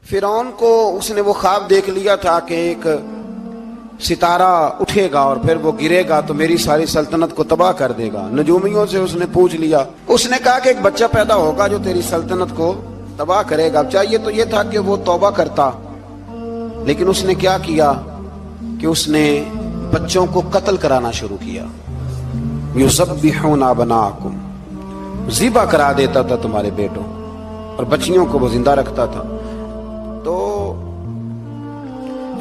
فرعون کو اس نے وہ خواب دیکھ لیا تھا کہ ایک ستارہ اٹھے گا اور پھر وہ گرے گا تو میری ساری سلطنت کو تباہ کر دے گا۔ نجومیوں سے اس نے پوچھ لیا، اس نے کہا کہ ایک بچہ پیدا ہوگا جو تیری سلطنت کو تباہ کرے گا۔ چاہیے تو یہ تھا کہ وہ توبہ کرتا، لیکن اس نے کیا کیا کہ اس نے بچوں کو قتل کرانا شروع کیا۔ یذبحون ابناءکم، ذبح کرا دیتا تھا تمہارے بیٹوں، اور بچیوں کو وہ زندہ رکھتا تھا۔ تو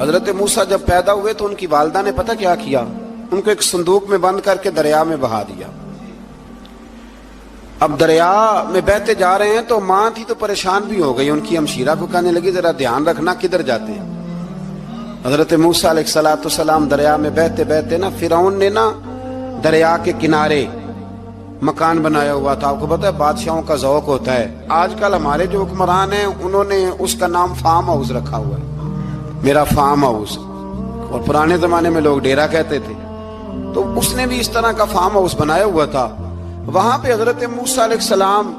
حضرت موسیٰ جب پیدا ہوئے تو ان کی والدہ نے پتہ کیا کیا، ان کو ایک صندوق میں بند کر کے دریا میں بہا دیا۔ اب دریا میں بہتے جا رہے ہیں تو ماں تھی تو پریشان بھی ہو گئی، ان کی ہمشیرہ کو کہنے لگی ذرا دھیان رکھنا کدھر جاتے ہیں۔ حضرت موسیٰ علیہ السلام دریا میں بہتے بہتے فرعون نے دریا کے کنارے مکان بنایا ہوا تھا۔ آپ کو پتہ ہے بادشاہوں کا ذوق ہوتا ہے، آج کل ہمارے جو حکمران ہیں انہوں نے اس کا نام فارم ہاؤس رکھا ہوا ہے، میرا فارم ہاؤس، اور پرانے زمانے میں لوگ ڈیرا کہتے تھے۔ تو اس نے بھی اس طرح کا فارم ہاؤس بنایا ہوا تھا۔ وہاں پہ حضرت موسیٰ علیہ السلام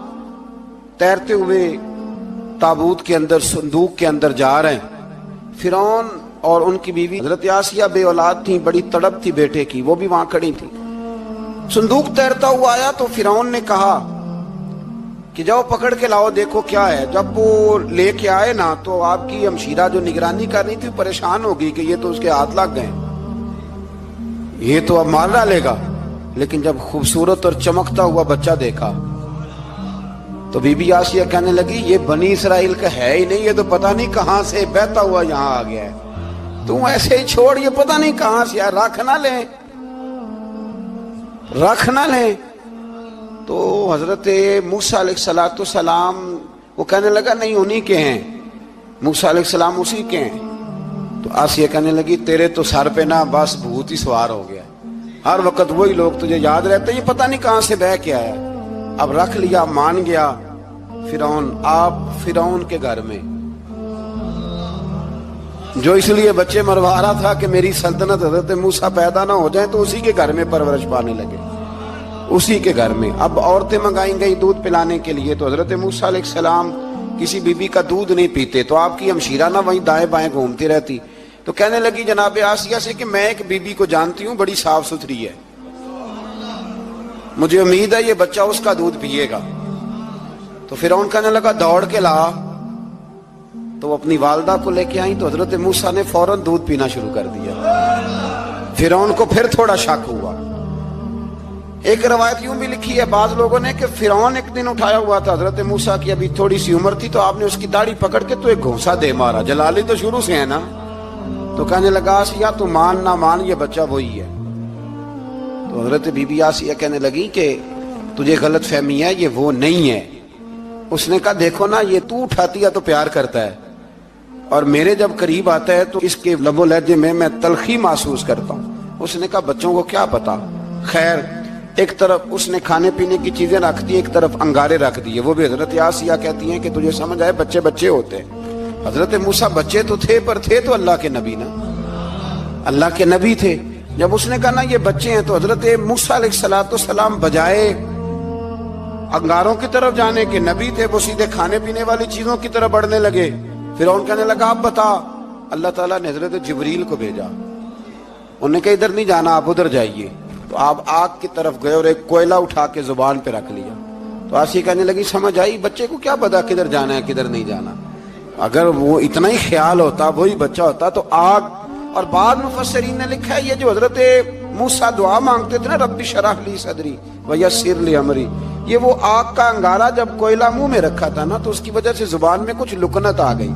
تیرتے ہوئے تابوت کے اندر، صندوق کے اندر جا رہے ہیں۔ فرعون اور ان کی بیوی حضرت آسیہ بے اولاد تھیں، بڑی تڑپ تھی بیٹے کی، وہ بھی وہاں کھڑی تھی۔ صندوق تیرتا ہوا آیا تو فرعون نے کہا کہ جاؤ پکڑ کے لاؤ دیکھو کیا ہے۔ جب وہ لے کے آئے تو آپ کی ہمشیرہ جو نگرانی کر رہی تھی پریشان ہو گئی کہ یہ تو اس کے ہاتھ لگ گئے، یہ تو اب مار ڈالے گا۔ لیکن جب خوبصورت اور چمکتا ہوا بچہ دیکھا تو بی بی آسیہ کہنے لگی یہ بنی اسرائیل کا ہے ہی نہیں، یہ تو پتہ نہیں کہاں سے بہتا ہوا یہاں آ گیا ہے، تم ایسے ہی چھوڑ، یہ پتہ نہیں کہاں سے رکھ نہ لیں، رکھ نہ لیں۔ تو حضرت موسیٰ علیہ السلام وہ کہنے لگا نہیں انہی کے ہیں، موسیٰ علیہ السلام اسی کے ہیں۔ تو آسیہ کہنے لگی تیرے تو سر پہ بس بھوت ہی سوار ہو گیا، ہر وقت وہی لوگ تجھے یاد رہتے ہیں، یہ پتہ نہیں کہاں سے بہ کے آیا۔ اب رکھ لیا، مان گیا فرعون۔ آپ فرعون کے گھر میں جو اس لیے بچے مروا رہا تھا کہ میری سلطنت حضرت موسیٰ پیدا نہ ہو جائیں، تو اسی کے گھر میں پرورش پانے لگے، اسی کے گھر میں۔ اب عورتیں منگائیں گئی دودھ پلانے کے لیے، تو حضرت موسیٰ علیہ السلام کسی بی بی کا دودھ نہیں پیتے، تو آپ کی ہمشیرہ وہیں دائیں بائیں گھومتی رہتی۔ تو کہنے لگی جناب آسیہ سے کہ میں ایک بی بی کو جانتی ہوں، بڑی صاف ستھری ہے، مجھے امید ہے یہ بچہ اس کا دودھ پیے گا۔ تو فرعون کہنے لگا دوڑ کے لا، تو اپنی والدہ کو لے کے آئیں تو حضرت موسیٰ نے فوراً دودھ پینا شروع کر دیا۔ فرعون کو پھر تھوڑا شک ہوا۔ ایک روایت یوں بھی لکھی ہے بعض لوگوں نے کہ فرعون ایک دن اٹھایا ہوا تھا حضرت موسیٰ کی ابھی تھوڑی سی عمر تھی، تو آپ نے اس کی داڑھی پکڑ کے تو ایک گھونسا دے مارا، جلالی تو شروع سے ہے نا۔ تو کہنے لگا آسیہ تو مان نہ مان یہ بچہ وہی ہے۔ تو حضرت بی بی آسیہ کہنے لگی کہ تجھے غلط فہمی ہے، یہ وہ نہیں ہے۔ اس نے کہا دیکھو نا یہ تو اٹھاتی ہے تو پیار کرتا ہے، اور میرے جب قریب آتا ہے تو اس کے لب و لہجے میں تلخی محسوس کرتا ہوں۔ اس نے کہا بچوں کو کیا پتا۔ خیر ایک طرف اس نے کھانے پینے کی چیزیں رکھ دی، ایک طرف انگارے رکھ دیے۔ وہ بھی حضرت آسیہ کہتی ہیں کہ تجھے سمجھ آئے بچے بچے ہوتے ہیں۔ حضرت موسیٰ بچے تو تھے پر تھے تو اللہ کے نبی نا، اللہ کے نبی تھے۔ جب اس نے کہا نا یہ بچے ہیں، تو حضرت موسیٰ علیہ السلام بجائے انگاروں کی طرف جانے کے، نبی تھے وہ سیدھے کھانے پینے والی چیزوں کی طرف بڑھنے لگے۔ فرعون کہنے لگا آپ بتا۔ اللہ تعالیٰ نے حضرت جبریل کو بھیجا، انہوں نے کہا ادھر نہیں جانا آپ ادھر جائیے۔ تو آپ آگ کی طرف گئے اور ایک کوئلہ اٹھا کے زبان پہ رکھ لیا۔ تو آسیہ کہنے لگی سمجھ آئی، بچے کو کیا پتا کدھر جانا ہے کدھر نہیں جانا، اگر وہ اتنا ہی خیال ہوتا وہی بچہ ہوتا تو آگ۔ اور بعد مفسرین نے لکھا ہے یہ جو حضرت موسیٰ دعا مانگتے تھے نا رب اشرح لی صدری ویسر لی امری، یہ وہ آگ کا انگارہ جب کوئلہ منہ میں رکھا تھا نا تو اس کی وجہ سے زبان میں کچھ لکنت آ گئی،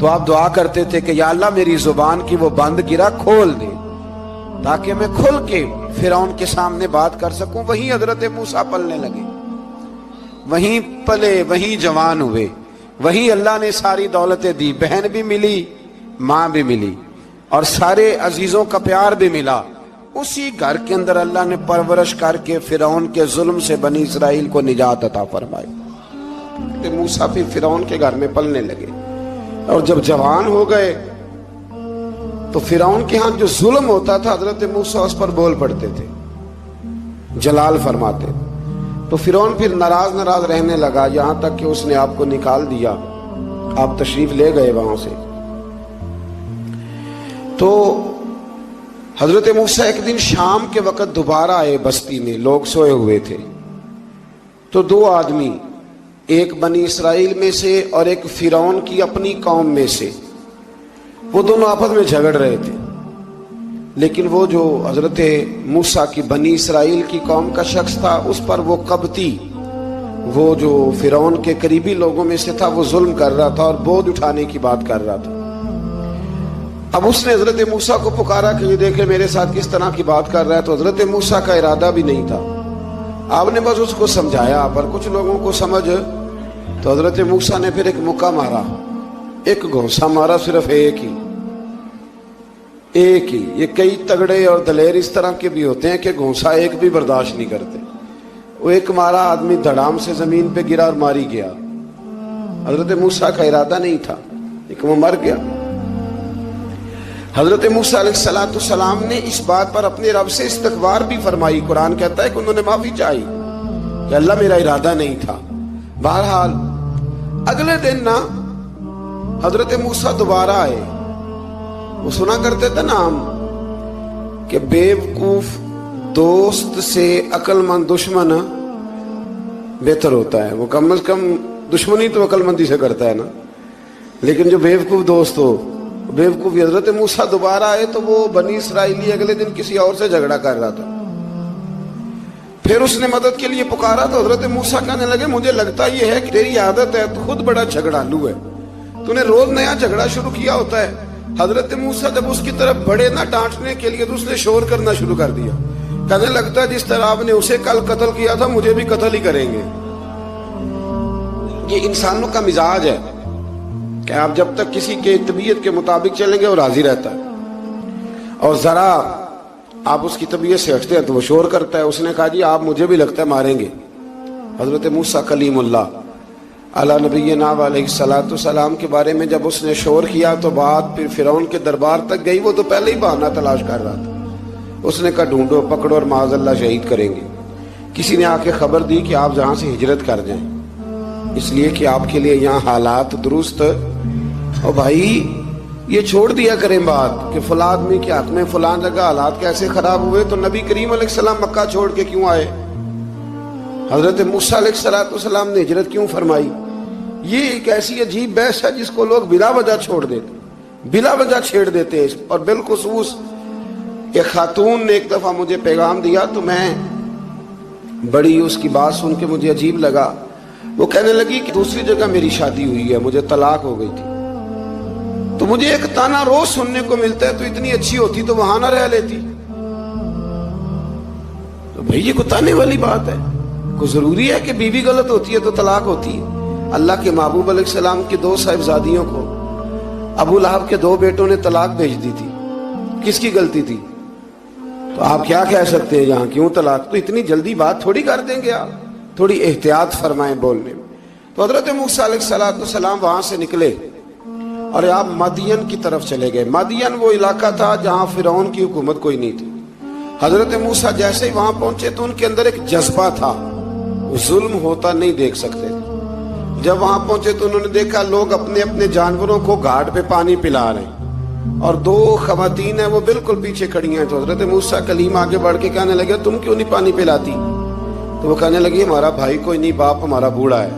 تو آپ دعا کرتے تھے کہ یا اللہ میری زبان کی وہ بند گرا کھول دے تاکہ میں کھل کے فرعون کے سامنے بات کر سکوں۔ وہیں حضرت موسیٰ پلنے لگے، وہیں پلے، وہیں جوان ہوئے، وہیں اللہ نے ساری دولتیں دی، بہن بھی ملی، ماں بھی ملی، اور سارے عزیزوں کا پیار بھی ملا۔ اسی گھر کے اندر اللہ نے پرورش کر کے فرعون کے ظلم سے بنی اسرائیل کو نجات عطا فرمائی۔ موسیٰ پھر فرعون کے گھر میں پلنے لگے، اور جب جوان ہو گئے تو فرعون کے ہاں جو ظلم ہوتا تھا حضرت موسیٰ اس پر بول پڑتے تھے، جلال فرماتے۔ تو فرعون پھر ناراض رہنے لگا، یہاں تک کہ اس نے آپ کو نکال دیا آپ تشریف لے گئے وہاں سے. تو حضرت موسیٰ ایک دن شام کے وقت دوبارہ آئے بستی میں، لوگ سوئے ہوئے تھے. تو دو آدمی، ایک بنی اسرائیل میں سے اور ایک فرعون کی اپنی قوم میں سے، وہ دونوں آپس میں جھگڑ رہے تھے. لیکن وہ جو حضرت موسیٰ کی بنی اسرائیل کی قوم کا شخص تھا، اس پر وہ قبطی، وہ جو فرعون کے قریبی لوگوں میں سے تھا، وہ ظلم کر رہا تھا اور بوجھ اٹھانے کی بات کر رہا تھا. اب اس نے حضرت موسیٰ کو پکارا کہ یہ دیکھے میرے ساتھ کس طرح کی بات کر رہا ہے. تو حضرت موسیٰ کا ارادہ بھی نہیں تھا، آپ نے بس اس کو سمجھایا. پر کچھ لوگوں کو سمجھ، تو حضرت موسیٰ نے پھر ایک مکہ مارا، ایک گھونسا مارا، صرف ایک ہی. یہ کئی تگڑے اور دلیر اس طرح کے بھی ہوتے ہیں کہ گھونسا ایک بھی برداشت نہیں کرتے. وہ ایک مارا، آدمی دھڑام سے زمین پہ گرا اور ماری گیا. حضرت موسیٰ کا ارادہ نہیں تھا لیکن وہ مر گیا. حضرت موسیٰ علیہ السلام نے اس بات پر اپنے رب سے استغفار بھی فرمائی. قرآن کہتا ہے کہ انہوں نے معافی چاہی کہ اللہ میرا ارادہ نہیں تھا. بہرحال اگلے دن نا حضرت موسیٰ دوبارہ آئے. وہ سنا کرتے تھے نا ہم کہ بیوقوف دوست سے عقل مند دشمن بہتر ہوتا ہے. وہ کم از کم دشمنی تو عقل مندی سے کرتا ہے نا، لیکن جو بیوقوف دوست ہو بیوقوفی. حضرت موسیٰ دوبارہ آئے تو وہ بنی اسرائیلی اگلے دن کسی اور سے جھگڑا کر رہا تھا. پھر اس نے مدد کے لیے پکارا تو حضرت موسیٰ کہنے لگے مجھے لگتا یہ ہے کہ تیری عادت ہے، تو خود بڑا جھگڑالو ہے، تو نے روز نیا جھگڑا شروع کیا ہوتا ہے. حضرت موسیٰ جب اس کی طرف بڑھے نہ ڈانٹنے کے لیے تو اس نے شور کرنا شروع کر دیا. کہنے لگتا ہے جس طرح آپ نے اسے کل قتل کیا تھا مجھے بھی قتل ہی کریں گے. یہ انسانوں کا مزاج ہے کہ آپ جب تک کسی کے طبیعت کے مطابق چلیں گے وہ راضی رہتا ہے، اور ذرا آپ اس کی طبیعت سے ہٹتے ہیں تو وہ شور کرتا ہے. اس نے کہا جی آپ مجھے بھی لگتا ہے ماریں گے. حضرت موسیٰ کلیم اللہ علیہ نبینا علیہ السلام کے بارے میں جب اس نے شور کیا تو بات پھر فرعون کے دربار تک گئی. وہ تو پہلے ہی بہانہ تلاش کر رہا تھا. اس نے کہا ڈھونڈو، پکڑو اور معاذ اللہ شہید کریں گے. کسی نے آ کے خبر دی کہ آپ جہاں سے ہجرت کر جائیں، اس لیے کہ آپ کے لیے یہاں حالات درست. اور بھائی یہ چھوڑ دیا کریں بات کہ فلاں آدمی کے حق میں فلاں جگہ حالات کیسے خراب ہوئے. تو نبی کریم علیہ السلام مکہ چھوڑ کے کیوں آئے؟ حضرت موسیٰ علیہ السلام نے ہجرت کیوں فرمائی؟ یہ ایک ایسی عجیب بحث ہے جس کو لوگ بلا وجہ چھوڑ دیتے، بلا وجہ چھیڑ دیتے ہیں. اور بالخصوص ایک خاتون نے ایک دفعہ مجھے پیغام دیا تو میں بڑی اس کی بات سن کے مجھے عجیب لگا. وہ کہنے لگی کہ دوسری جگہ میری شادی ہوئی ہے، مجھے طلاق ہو گئی تھی، تو مجھے ایک تانا روز سننے کو ملتا ہے تو اتنی اچھی ہوتی تو وہاں نہ رہ لیتی. تو بھئی یہ کوئی تانے والی بات ہے؟ کوئی ضروری ہے کہ بیوی غلط ہوتی ہے تو طلاق ہوتی ہے؟ اللہ کے محبوب علیہ السلام کی 2 صاحبزادیوں کو ابو لہب کے 2 بیٹوں نے طلاق بھیج دی تھی. کس کی غلطی تھی؟ تو آپ کیا کہہ سکتے ہیں یہاں کیوں طلاق؟ تو اتنی جلدی بات تھوڑی کر دیں گے آپ، تھوڑی احتیاط فرمائیں بولنے میں. تو حضرت موسیٰ علیہ السلام وہاں سے نکلے اور آپ مدین کی طرف چلے گئے. مدین وہ علاقہ تھا جہاں فرعون کی حکومت کوئی نہیں تھی. حضرت موسیٰ جیسے ہی وہاں پہنچے تو ان کے اندر ایک جذبہ تھا، ظلم ہوتا نہیں دیکھ سکتے. جب وہاں پہنچے تو انہوں نے دیکھا لوگ اپنے اپنے جانوروں کو گھاٹ پہ پانی پلا رہے ہیں اور 2 خواتین ہیں وہ بالکل پیچھے کھڑی ہیں. تو حضرت موسیٰ کلیم آگے بڑھ کے کہنے لگے تم کیوں نہیں پانی پلاتی؟ تو وہ کہنے لگی ہمارا بھائی کوئی نہیں، باپ ہمارا بوڑھا ہے.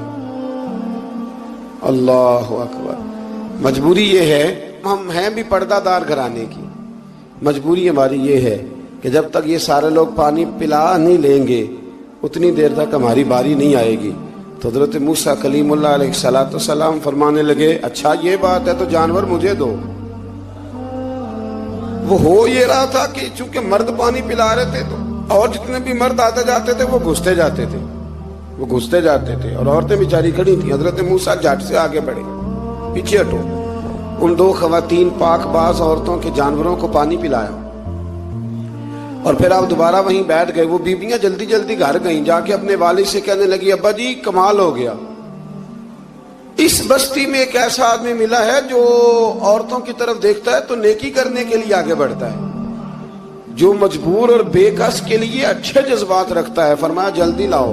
اللہ اکبر. مجبوری یہ ہے، ہم ہیں بھی پردہ دار گھرانے کی، مجبوری ہماری یہ ہے کہ جب تک یہ سارے لوگ پانی پلا نہیں لیں گے اتنی دیر تک ہماری باری نہیں آئے گی. تو حضرت موسیٰ کلیم اللہ علیہ السلام فرمانے لگے اچھا یہ بات ہے تو جانور مجھے دو. وہ ہو یہ رہا تھا کہ چونکہ مرد پانی پلا رہے تھے تو اور جتنے بھی مرد آتے جاتے تھے وہ گھستے جاتے تھے اور عورتیں بیچاری کھڑی تھیں. حضرت موسیٰ جھٹ سے آگے بڑھے، پیچھے ہٹو. ان 2 خواتین پاک باز عورتوں کے جانوروں کو پانی پلایا اور پھر آپ دوبارہ وہیں بیٹھ گئے. وہ بیبیاں جلدی جلدی گھر گئیں، جا کے اپنے والد سے کہنے لگی ابا جی کمال ہو گیا، اس بستی میں ایک ایسا آدمی ملا ہے جو عورتوں کی طرف دیکھتا ہے تو نیکی کرنے کے لیے آگے بڑھتا ہے، جو مجبور اور بے کس کے لیے اچھے جذبات رکھتا ہے. فرمایا جلدی لاؤ.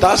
10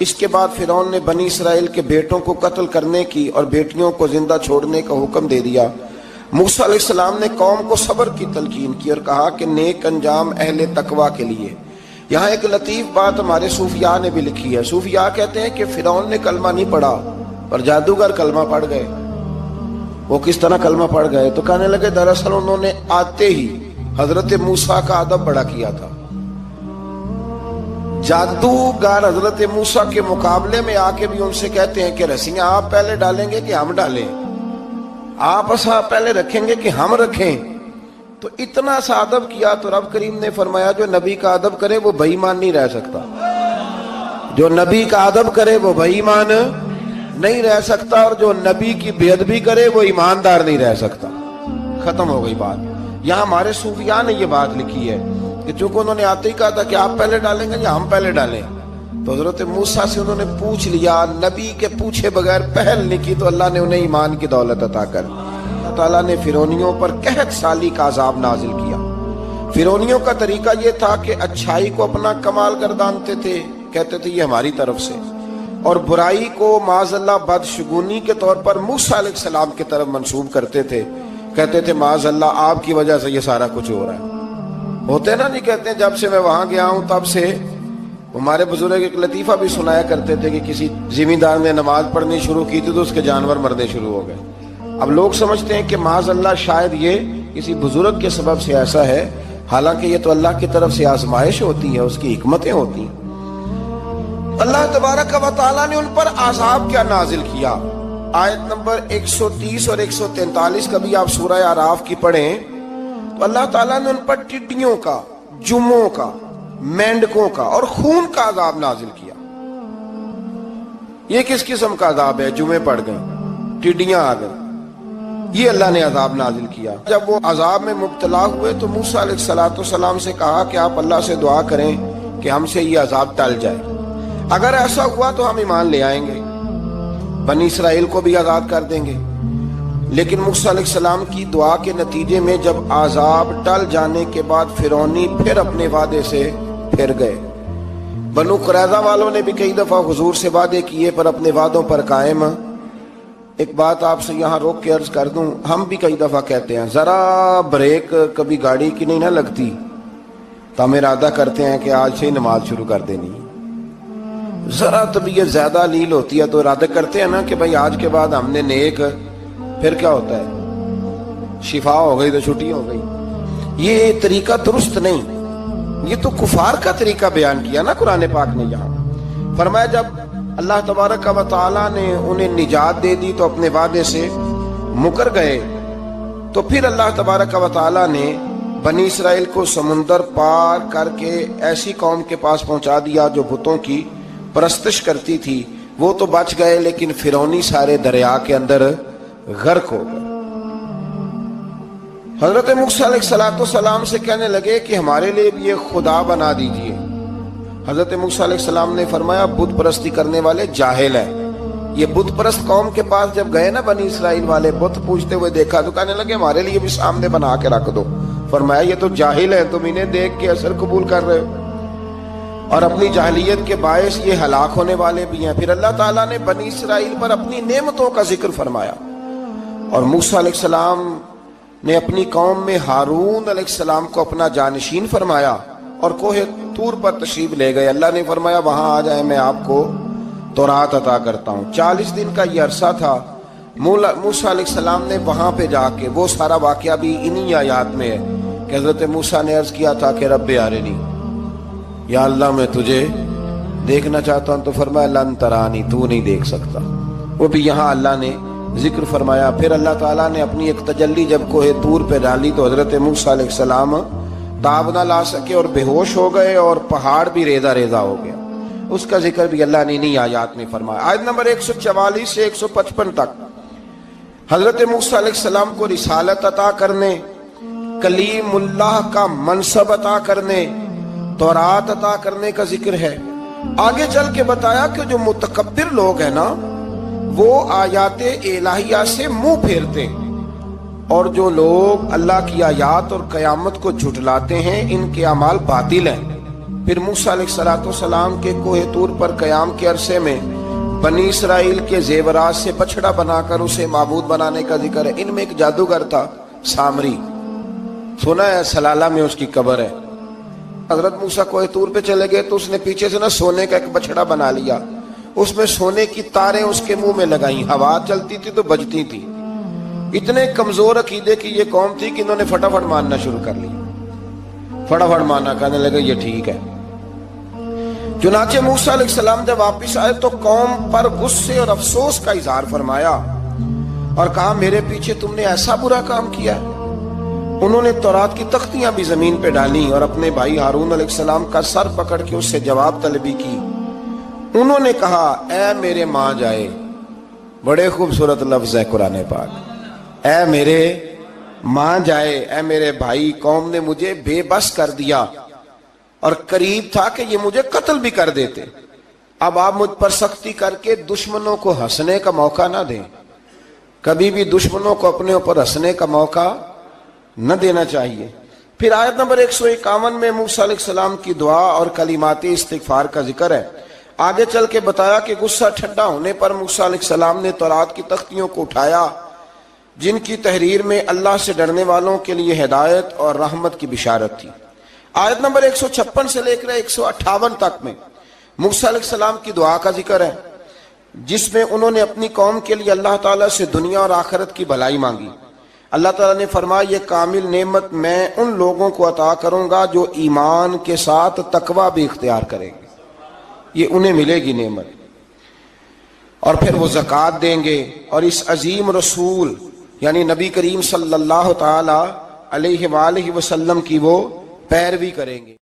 اس کے بعد فرعون نے بنی اسرائیل کے بیٹوں کو قتل کرنے کی اور بیٹیوں کو زندہ چھوڑنے کا حکم دے دیا۔ موسیٰ علیہ السلام نے قوم کو صبر کی تلقین کی اور کہا کہ نیک انجام اہل تقوی کے لیے۔ یہاں ایک لطیف بات ہمارے صوفیاء نے بھی لکھی ہے۔ صوفیاء کہتے ہیں کہ فرعون نے کلمہ نہیں پڑھا پر جادوگر کلمہ پڑھ گئے۔ وہ کس طرح کلمہ پڑھ گئے؟ تو کہنے لگے دراصل انہوں نے آتے ہی حضرت موسیٰ کا ادب بڑا کیا تھا۔ جادوگر حضرت موسیٰ کے مقابلے میں آ کے بھی ان سے کہتے ہیں کہ رسیاں آپ پہلے ڈالیں گے کہ ہم ڈالیں؟ آپ ایسا پہلے رکھیں گے کہ ہم رکھیں؟ تو اتنا سا ادب کیا تو رب کریم نے فرمایا جو نبی کا ادب کرے وہ بے ایمان نہیں رہ سکتا۔ جو نبی کا ادب کرے وہ بے ایمان نہیں رہ سکتا، اور جو نبی کی بے ادبی کرے وہ ایماندار نہیں رہ سکتا۔ ختم ہو گئی بات۔ یہاں ہمارے صوفیاء نے یہ بات لکھی ہے کہ چونکہ انہوں نے آتے ہی کہا تھا کہ آپ پہلے ڈالیں گے یا ہم پہلے ڈالیں، تو حضرت موسیٰ سے انہوں نے پوچھ لیا، نبی کے پوچھے بغیر پہل نہیں کی تو اللہ نے انہیں ایمان کی دولت عطا کر دی۔ اللہ تعالیٰ نے فرعونیوں پر قحط سالی کا عذاب نازل کیا۔ فرعونیوں کا طریقہ یہ تھا کہ اچھائی کو اپنا کمال گردانتے تھے، کہتے تھے یہ ہماری طرف سے، اور برائی کو معاذ اللہ بدشگونی کے طور پر موسیٰ علیہ السلام کی طرف منسوب کرتے تھے، کہتے تھے معاذ اللہ آپ کی وجہ سے یہ سارا کچھ ہو رہا ہے۔ ہوتے نا، نہیں کہتے ہیں جب سے میں وہاں گیا ہوں تب سے۔ ہمارے بزرگ ایک لطیفہ بھی سنایا کرتے تھے کہ کسی زمیندار نے نماز پڑھنی شروع کی تھی تو اس کے جانور مرنے شروع ہو گئے۔ اب لوگ سمجھتے ہیں کہ معاذ اللہ شاید یہ کسی بزرگ کے سبب سے ایسا ہے، حالانکہ یہ تو اللہ کی طرف سے آزمائش ہوتی ہے، اس کی حکمتیں ہوتی ہیں۔ اللہ تبارک و تعالیٰ نے ان پر عذاب کیا نازل کیا؟ آیت نمبر 130 اور 143 کا بھی آپ سورہ اعراف کی پڑھیں تو اللہ تعالیٰ نے ان پر ٹڈیوں کا، جموں کا، مینڈکوں کا اور خون کا عذاب نازل کیا۔ یہ کس قسم کا عذاب ہے؟ جمعے پڑ گئے، ٹڈیاں آ گئیں، یہ اللہ نے عذاب نازل کیا۔ جب وہ عذاب میں مبتلا ہوئے تو موسیٰ علیہ السلام سے کہا کہ آپ اللہ سے دعا کریں کہ ہم سے یہ عذاب ٹل جائے، اگر ایسا ہوا تو ہم ایمان لے آئیں گے، بنی اسرائیل کو بھی آزاد کر دیں گے۔ لیکن موسیٰ علیہ السلام کی دعا کے نتیجے میں جب عذاب ٹل جانے کے بعد فرعونی پھر اپنے وعدے سے پھر گئے۔ بنو قریظہ والوں نے بھی کئی دفعہ حضور سے وعدے کیے پر اپنے وعدوں پر قائم۔ ایک بات آپ سے یہاں روک کے عرض کر دوں، ہم بھی کئی دفعہ کہتے ہیں ذرا بریک کبھی گاڑی کی نہیں نہ لگتی تو ہم ارادہ کرتے ہیں کہ آج سے ہی نماز شروع کر دینی۔ ذرا طبیعت زیادہ لیل ہوتی ہے تو ارادہ کرتے ہیں نا کہ بھائی آج کے بعد ہم نے نیک، پھر کیا ہوتا ہے؟ شفا ہو گئی تو چھٹی ہو گئی۔ یہ طریقہ درست نہیں، یہ تو کفار کا طریقہ بیان کیا نا قرآن پاک نے۔ یہاں فرمایا جب اللہ تبارک و تعالیٰ نے انہیں نجات دے دی تو اپنے وعدے سے مکر گئے، تو پھر اللہ تبارک و تعالیٰ نے بنی اسرائیل کو سمندر پار کر کے ایسی قوم کے پاس پہنچا دیا جو بتوں کی پرستش کرتی تھی۔ وہ تو بچ گئے لیکن فرعونی سارے دریا کے اندر غرق ہو گئے۔ حضرت موسیٰ علیہ السلام سے کہنے لگے کہ ہمارے لیے بھی یہ خدا بنا دیجئے۔ حضرت موسیٰ علیہ السلام نے فرمایا بت پرستی کرنے والے جاہل ہیں۔ یہ بت پرست قوم کے پاس جب گئے نا بنی اسرائیل والے، بت پوجتے ہوئے دیکھا تو کہنے لگے ہمارے لیے بھی سامنے بنا کے رکھ دو۔ فرمایا یہ تو جاہل ہیں، تم انہیں دیکھ کے اثر قبول کر رہے ہو اور اپنی جاہلیت کے باعث یہ ہلاک ہونے والے بھی ہیں۔ پھر اللہ تعالیٰ نے بنی اسرائیل پر اپنی نعمتوں کا ذکر فرمایا، اور موسیٰ علیہ السلام نے اپنی قوم میں ہارون علیہ السلام کو اپنا جانشین فرمایا اور کوہ طور پر تشریف لے گئے۔ اللہ نے فرمایا وہاں آ جائیں، میں آپ کو تورات عطا کرتا ہوں۔ 40 دن کا یہ عرصہ تھا۔ موسیٰ علیہ السلام نے وہاں پہ جا کے، وہ سارا واقعہ بھی انہی آیات میں ہے کہ حضرت موسیٰ نے عرض کیا تھا کہ رب ارنی، یا اللہ میں تجھے دیکھنا چاہتا ہوں، تو فرمایا لن ترانی، تو نہیں دیکھ سکتا۔ وہ بھی یہاں اللہ نے ذکر فرمایا۔ پھر اللہ تعالیٰ نے اپنی ایک تجلی جب کوہ طور پہ ڈالی تو حضرت موسیٰ علیہ السلام تاب نہ لا سکے اور بے ہوش ہو گئے، اور پہاڑ بھی ریزہ ریزہ ہو گیا۔ اس کا ذکر بھی اللہ نے انہی آیات میں فرمایا۔ آیت نمبر 144 سے 155 تک حضرت موسیٰ علیہ السلام کو رسالت عطا کرنے، کلیم اللہ کا منصب عطا کرنے، تورات عطا کرنے کا ذکر ہے۔ آگے چل کے بتایا کہ جو متکبر لوگ ہیں نا وہ آیات الہیہ سے منہ پھیرتے ہیں، اور جو لوگ اللہ کی آیات اور قیامت کو جھٹلاتے ہیں ان کے اعمال باطل ہیں۔ پھر موسیٰ علیہ السلام کے کوہ طور پر قیام کے عرصے میں بنی اسرائیل کے زیورات سے بچڑا بنا کر اسے معبود بنانے کا ذکر ہے۔ ان میں ایک جادوگر تھا سامری، سنا ہے سلالہ میں اس کی قبر ہے۔ حضرت موسیٰ کوہ طور پہ چلے گئے تو اس نے پیچھے سے سونے کا ایک بچڑا بنا لیا، اس میں سونے کی تاریں اس کے منہ میں لگائیں، ہوا چلتی تھی تو بجتی تھی۔ اتنے کمزور عقیدے کی یہ قوم تھی کہ انہوں نے فٹافٹ ماننا شروع کر لیا، فٹافٹ ماننا، کہنے لگے یہ ٹھیک ہے۔ چنانچہ موسیٰ علیہ السلام جب واپس آئے تو قوم پر غصے اور افسوس کا اظہار فرمایا اور کہا میرے پیچھے تم نے ایسا برا کام کیا ہے۔ انہوں نے تورات کی تختیاں بھی زمین پہ ڈالی اور اپنے بھائی ہارون علیہ السلام کا سر پکڑ کے اس سے جواب طلبی کی۔ انہوں نے کہا اے میرے ماں جائے، بڑے خوبصورت لفظ ہے قرآن پاک، اے میرے ماں جائے، اے میرے بھائی، قوم نے مجھے بے بس کر دیا اور قریب تھا کہ یہ مجھے قتل بھی کر دیتے۔ اب آپ مجھ پر سختی کر کے دشمنوں کو ہنسنے کا موقع نہ دیں، کبھی بھی دشمنوں کو اپنے اوپر ہنسنے کا موقع نہ دینا چاہیے۔ پھر آیت نمبر 151 میں موسیٰ علیہ السلام کی دعا اور کلمات استغفار کا ذکر ہے۔ آگے چل کے بتایا کہ غصہ ٹھنڈا ہونے پر موسیٰ علیہ السلام نے تورات کی تختیوں کو اٹھایا جن کی تحریر میں اللہ سے ڈرنے والوں کے لیے ہدایت اور رحمت کی بشارت تھی۔ آیت نمبر 156 سے لے کر 158 تک میں موسیٰ علیہ السلام کی دعا کا ذکر ہے، جس میں انہوں نے اپنی قوم کے لیے اللہ تعالیٰ سے دنیا اور آخرت کی بھلائی مانگی۔ اللہ تعالیٰ نے فرمایا یہ کامل نعمت میں ان لوگوں کو عطا کروں گا جو ایمان کے ساتھ تقوی بھی اختیار کریں گے، یہ انہیں ملے گی نعمت، اور پھر وہ زکوٰۃ دیں گے اور اس عظیم رسول یعنی نبی کریم صلی اللہ تعالی علیہ وآلہ وسلم کی وہ پیروی کریں گے۔